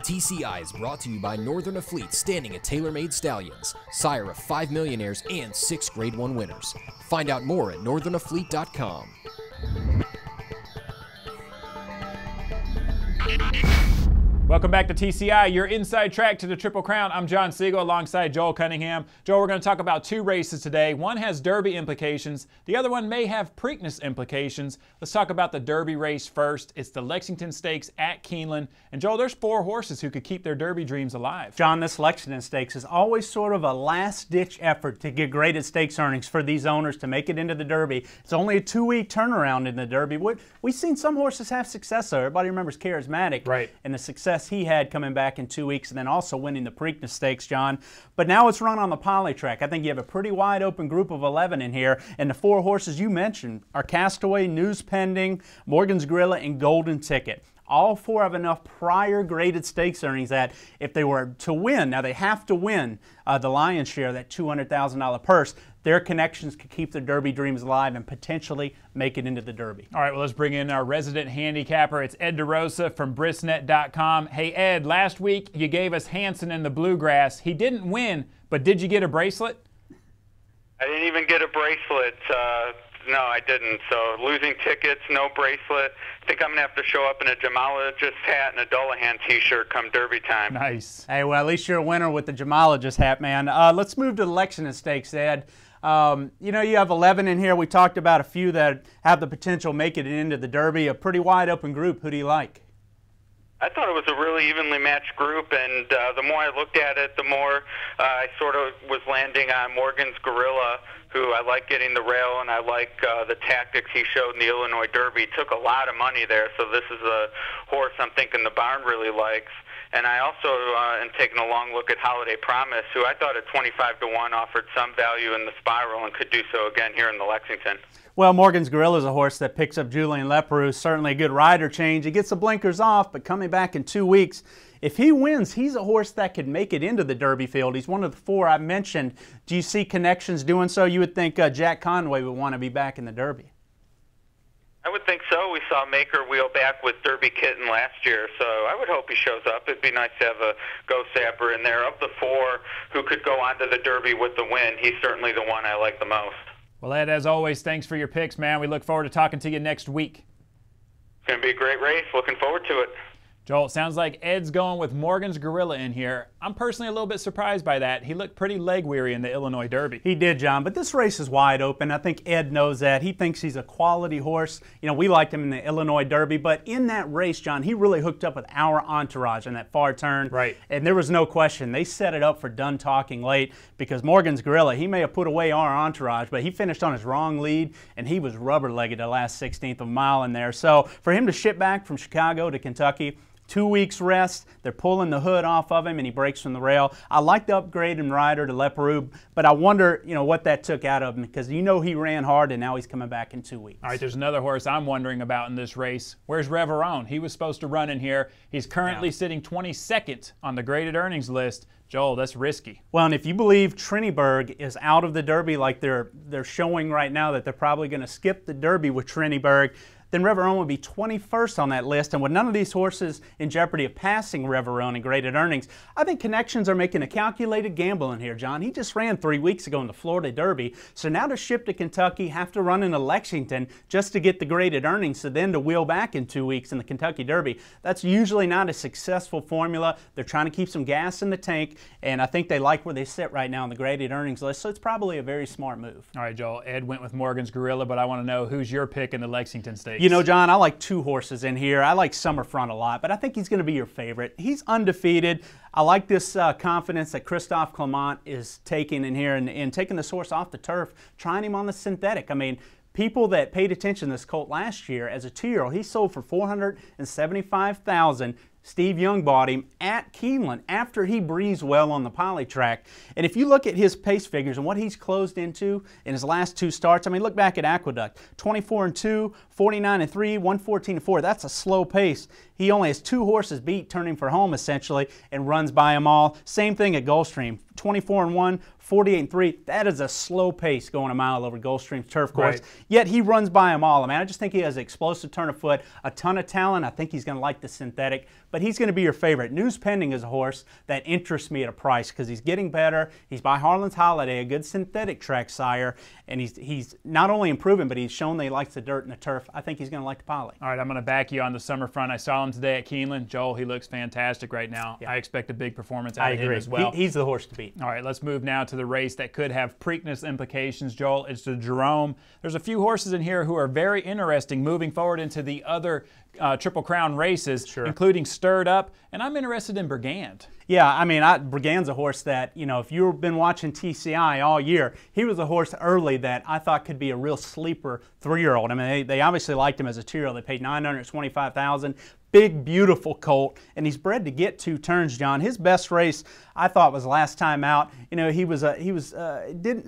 TCI is brought to you by Northern Afleet, standing at tailor-made stallions, sire of 5 millionaires and 6 Grade 1 winners. Find out more at northernafleet.com. Welcome back to TCI, your inside track to the Triple Crown. I'm John Siegel alongside Joel Cunningham. Joel, we're going to talk about 2 races today. One has Derby implications. The other one may have Preakness implications. Let's talk about the Derby race first. It's the Lexington Stakes at Keeneland. And Joel, there's 4 horses who could keep their Derby dreams alive. John, this Lexington Stakes is always sort of a last-ditch effort to get graded stakes earnings for these owners to make it into the Derby. It's only a 2-week turnaround in the Derby. We've seen some horses have success, though. Everybody remembers Charismatic, right, and the success he had coming back in 2 weeks and then also winning the Preakness Stakes, John. But now it's run on the poly track. I think you have a pretty wide open group of 11 in here, and the 4 horses you mentioned are Castaway, News Pending, Morgan's Gorilla, and Golden Ticket. All 4 have enough prior graded stakes earnings that if they were to win, now they have to win the lion's share, that $200,000 purse, their connections could keep their Derby dreams alive and potentially make it into the Derby. All right, well, let's bring in our resident handicapper. It's Ed DeRosa from Brisnet.com. Hey, Ed, last week you gave us Hanson in the Bluegrass. He didn't win, but did you get a bracelet? I didn't even get a bracelet. No, I didn't. So losing tickets, no bracelet. I think I'm going to have to show up in a gemologist hat and a Dullahan t-shirt come Derby time. Nice. Hey, well, at least you're a winner with the gemologist hat, man. Let's move to the Lexington Stakes, Ed. You know, you have 11 in here. We talked about a few that have the potential making it into the Derby. A pretty wide open group. Who do you like? I thought it was a really evenly matched group, and the more I looked at it, the more I sort of was landing on Morgan's Gorilla, who I like getting the rail, and I like the tactics he showed in the Illinois Derby. Took a lot of money there, so this is a horse I'm thinking the barn really likes. And I also am taking a long look at Holiday Promise, who I thought at 25-1 offered some value in the spiral and could do so again here in the Lexington. Well, Morgan's Gorilla is a horse that picks up Julian Leparoux. Certainly a good rider change. He gets the blinkers off, but coming back in 2 weeks, if he wins, he's a horse that could make it into the Derby field. He's one of the 4 I mentioned. Do you see connections doing so? You would think Jack Conway would want to be back in the Derby. I would think so. We saw Maker wheel back with Derby Kitten last year, so I would hope he shows up. It'd be nice to have a Go Sapper in there. Of the 4 who could go on to the Derby with the win, he's certainly the one I like the most. Well, Ed, as always, thanks for your picks, man. We look forward to talking to you next week. It's going to be a great race. Looking forward to it. Joel, it sounds like Ed's going with Morgan's Gorilla in here. I'm personally a little bit surprised by that. He looked pretty leg-weary in the Illinois Derby. He did, John, but this race is wide open. I think Ed knows that. He thinks he's a quality horse. You know, we liked him in the Illinois Derby, but in that race, John, he really hooked up with our entourage in that far turn. Right. And there was no question. They set it up for done talking late because Morgan's Gorilla, he may have put away our entourage, but he finished on his wrong lead, and he was rubber-legged the last 16th of a mile in there. So for him to ship back from Chicago to Kentucky, 2 weeks rest, they're pulling the hood off of him and he breaks from the rail. I like the upgrade in rider to Leparoux, but I wonder, you know, what that took out of him because you know he ran hard and now he's coming back in 2 weeks. All right, there's another horse I'm wondering about in this race. Where's Reveron? He was supposed to run in here. He's currently sitting 22nd on the graded earnings list. Joel, that's risky. Well, and if you believe Triniberg is out of the Derby like they're showing right now that they're probably going to skip the Derby with Triniberg, then Reveron would be 21st on that list. And with none of these horses in jeopardy of passing Reveron in graded earnings, I think connections are making a calculated gamble in here, John. He just ran 3 weeks ago in the Florida Derby. So now to ship to Kentucky, have to run into Lexington just to get the graded earnings, so then to wheel back in 2 weeks in the Kentucky Derby. That's usually not a successful formula. They're trying to keep some gas in the tank, and I think they like where they sit right now on the graded earnings list. So it's probably a very smart move. All right, Joel. Ed went with Morgan's Gorilla, but I want to know who's your pick in the Lexington Stakes. You know, John, I like 2 horses in here. I like Summerfront a lot, but I think he's going to be your favorite. He's undefeated. I like this confidence that Christophe Clement is taking in here and taking this horse off the turf, trying him on the synthetic. I mean, people that paid attention to this colt last year as a 2-year-old, he sold for $475,000. Steve Young bought him at Keeneland after he breezed well on the poly track. And if you look at his pace figures and what he's closed into in his last 2 starts, I mean, look back at Aqueduct, 24-2, 49-3, 114-4. That's a slow pace. He only has 2 horses beat, turning for home essentially, and runs by them all. Same thing at Gulfstream, 24-1, 48-3. That is a slow pace going a mile over Gulfstream's turf course. Right. Yet he runs by them all. I mean, I just think he has an explosive turn of foot, a ton of talent. I think he's going to like the synthetic, but he's going to be your favorite. News Pending is a horse that interests me at a price because he's getting better. He's by Harlan's Holiday, a good synthetic track sire, and he's not only improving, but he's shown that he likes the dirt and the turf. I think he's going to like the poly. All right, I'm going to back you on the summer front. I saw him today at Keeneland. Joel, he looks fantastic right now. Yeah. I expect a big performance out of him as well. He's the horse to beat. All right, let's move now to the race that could have Preakness implications, Joel. It's the Jerome. There's a few horses in here who are very interesting moving forward into the other Triple Crown races, including Stirred Up, and I'm interested in Brigand. Yeah, I mean, Brigand's a horse that, you know, if you've been watching TCI all year, he was a horse early that I thought could be a real sleeper 3-year-old. I mean, they obviously liked him as a 2-year-old. They paid $925,000. Big, beautiful colt, and he's bred to get 2 turns, John. His best race, I thought, was last time out. You know,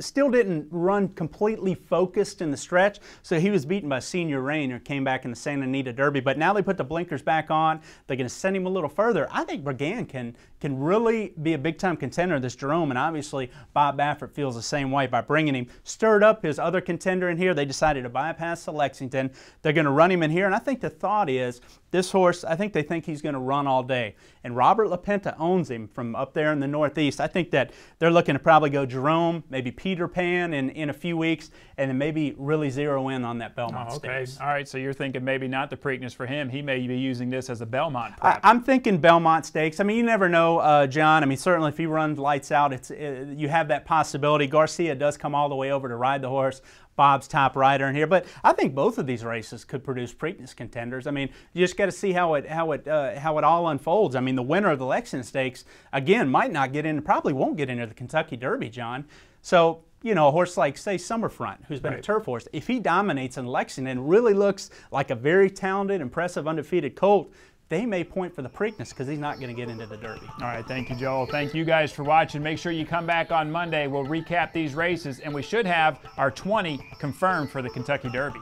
still didn't run completely focused in the stretch, so he was beaten by Senior Rain, who came back in the Santa Anita Derby. But now they put the blinkers back on. They're going to send him a little further. I think Brigand can really be a big-time contender of this Jerome, and obviously Bob Baffert feels the same way by bringing him. Stirred Up, his other contender in here. They decided to bypass the Lexington. They're going to run him in here, and I think the thought is this horse, I think they think he's going to run all day. And Robert LaPenta owns him from up there in the Northeast. I think that they're looking to probably go Jerome, maybe Peter Pan in a few weeks, and then maybe really zero in on that Belmont Stakes. All right, so you're thinking maybe not the Preakness for him. He may be using this as a Belmont prep. I'm thinking Belmont Stakes. I mean, you never know, John. I mean, certainly if he runs lights out, you have that possibility. Garcia does come all the way over to ride the horse. Bob's top rider in here, but I think both of these races could produce Preakness contenders. I mean, you just got to see how it all unfolds. I mean, the winner of the Lexington Stakes again might not get in, probably won't get into the Kentucky Derby, John. So, you know, a horse like, say, Summerfront, who's been a turf horse, if he dominates in Lexington, really looks like a very talented, impressive, undefeated colt, they may point for the Preakness because he's not going to get into the Derby. All right, thank you, Joel. Thank you guys for watching. Make sure you come back on Monday. We'll recap these races, and we should have our 20 confirmed for the Kentucky Derby.